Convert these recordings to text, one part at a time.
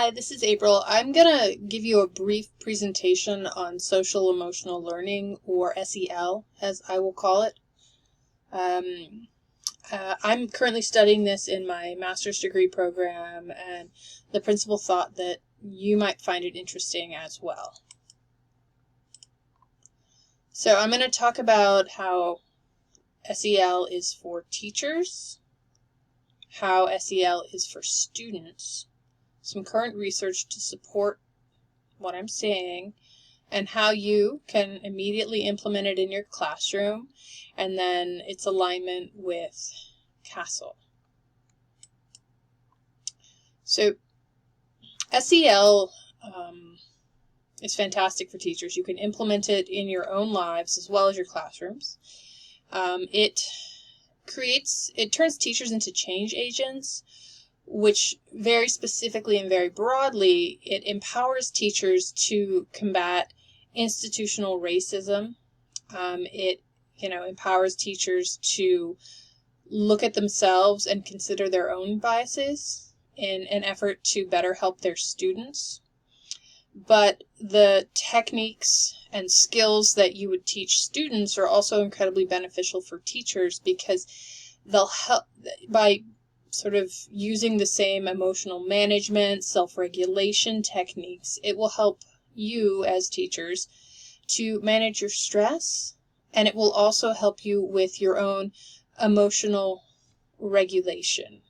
Hi, this is April. I'm going to give you a brief presentation on social emotional learning, or SEL, as I will call it. I'm currently studying this in my master's degree program, and the principal thought that you might find it interesting as well. So I'm going to talk about how SEL is for teachers, how SEL is for students, some current research to support what I'm saying, and how you can immediately implement it in your classroom, and then its alignment with CASEL. So SEL is fantastic for teachers. You can implement it in your own lives as well as your classrooms. It turns teachers into change agents, which very specifically and very broadly, it empowers teachers to combat institutional racism. It empowers teachers to look at themselves and consider their own biases in an effort to better help their students. But the techniques and skills that you would teach students are also incredibly beneficial for teachers, because they'll help by sort of using the same emotional management, self-regulation techniques. It will help you as teachers to manage your stress, and it will also help you with your own emotional regulation,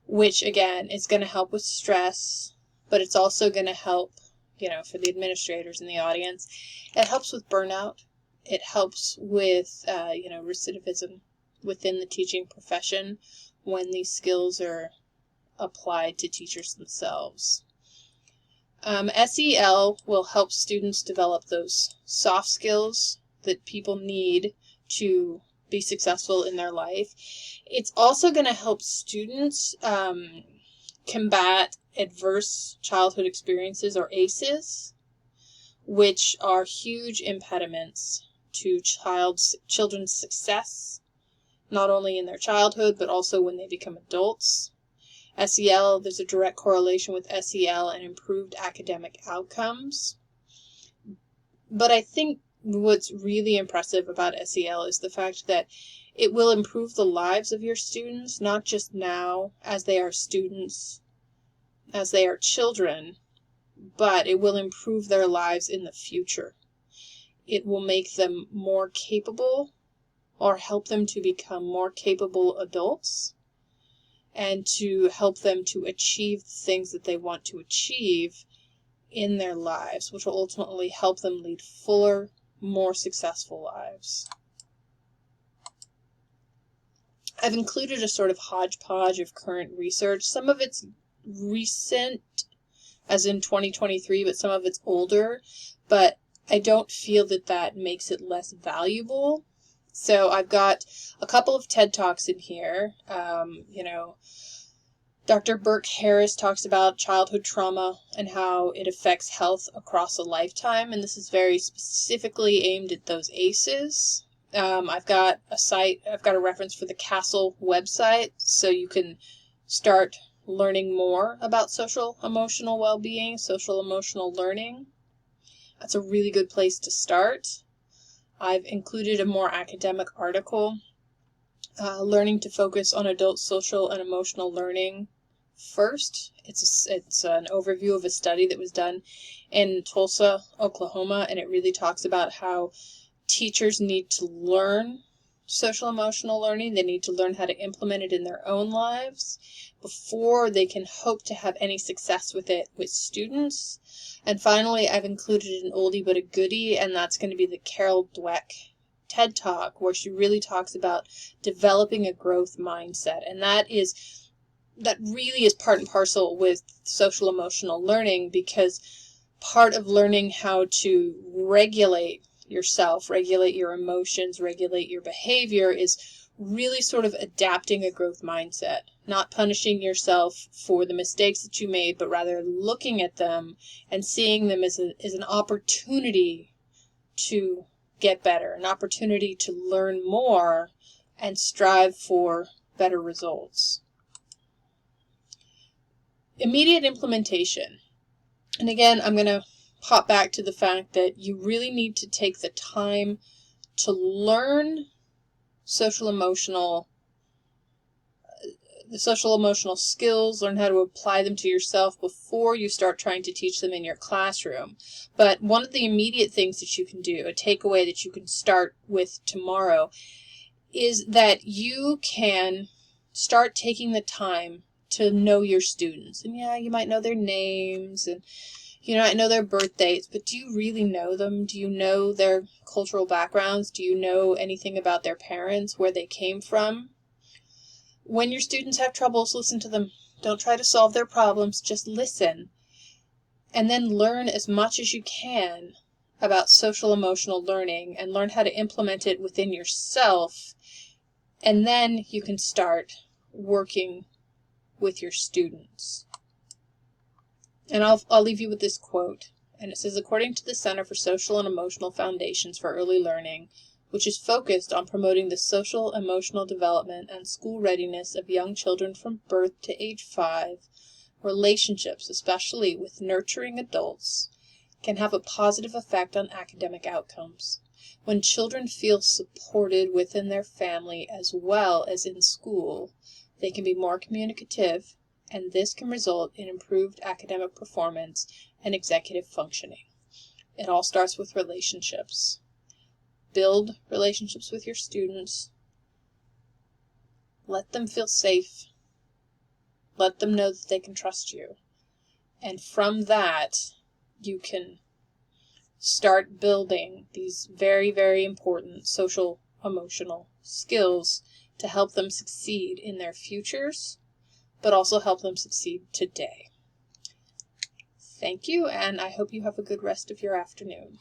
which again is going to help with stress, but it's also going to help, for the administrators in the audience, it helps with burnout. It helps with, recidivism within the teaching profession when these skills are applied to teachers themselves. SEL will help students develop those soft skills that people need to be successful in their life. It's also going to help students combat adverse childhood experiences, or ACEs, which are huge impediments to children's success, not only in their childhood, but also when they become adults. There's a direct correlation with SEL and improved academic outcomes. But I think what's really impressive about SEL is the fact that it will improve the lives of your students, not just now as they are students, as they are children, but it will improve their lives in the future. It will make them more capable, or help them to become more capable adults, and to help them to achieve the things that they want to achieve in their lives, which will ultimately help them lead fuller, more successful lives. I've included a sort of hodgepodge of current research. Some of it's recent, as in 2023, but some of it's older, but I don't feel that that makes it less valuable. So I've got a couple of TED Talks in here. Dr. Burke Harris talks about childhood trauma and how it affects health across a lifetime, and this is very specifically aimed at those ACEs. I've got a reference for the CASEL website, so you can start learning more about social emotional well-being, social emotional learning. That's a really good place to start. I've included a more academic article, Learning to Focus on Adult Social and Emotional Learning First. It's an overview of a study that was done in Tulsa, Oklahoma, and it really talks about how teachers need to learn social emotional learning. They need to learn how to implement it in their own lives before they can hope to have any success with it with students. And finally, I've included an oldie but a goodie, and that's going to be the Carol Dweck TED Talk, where she really talks about developing a growth mindset. And that really is part and parcel with social emotional learning, because part of learning how to regulate yourself, regulate your emotions, regulate your behavior is really sort of adapting a growth mindset, not punishing yourself for the mistakes that you made, but rather looking at them and seeing them as an opportunity to get better, an opportunity to learn more and strive for better results. Immediate implementation. And again, I'm going to pop back to the fact that you really need to take the time to learn the social emotional skills, learn how to apply them to yourself before you start trying to teach them in your classroom. But one of the immediate things that you can do, a takeaway that you can start with tomorrow, is that you can start taking the time to know your students. And yeah, you might know their names and you might know their birth dates, but do you really know them? Do you know their cultural backgrounds? Do you know anything about their parents, where they came from? When your students have troubles, listen to them. Don't try to solve their problems, just listen. And then learn as much as you can about social emotional learning and learn how to implement it within yourself. And then you can start working with your students. And I'll leave you with this quote. And it says, according to the Center for Social and Emotional Foundations for Early Learning, which is focused on promoting the social, emotional development and school readiness of young children from birth to age 5, relationships, especially with nurturing adults, can have a positive effect on academic outcomes. When children feel supported within their family as well as in school, they can be more communicative, and this can result in improved academic performance and executive functioning. It all starts with relationships. Build relationships with your students. Let them feel safe. Let them know that they can trust you. And from that, you can start building these very, very important social, emotional skills to help them succeed in their futures, but also help them succeed today. Thank you, and I hope you have a good rest of your afternoon.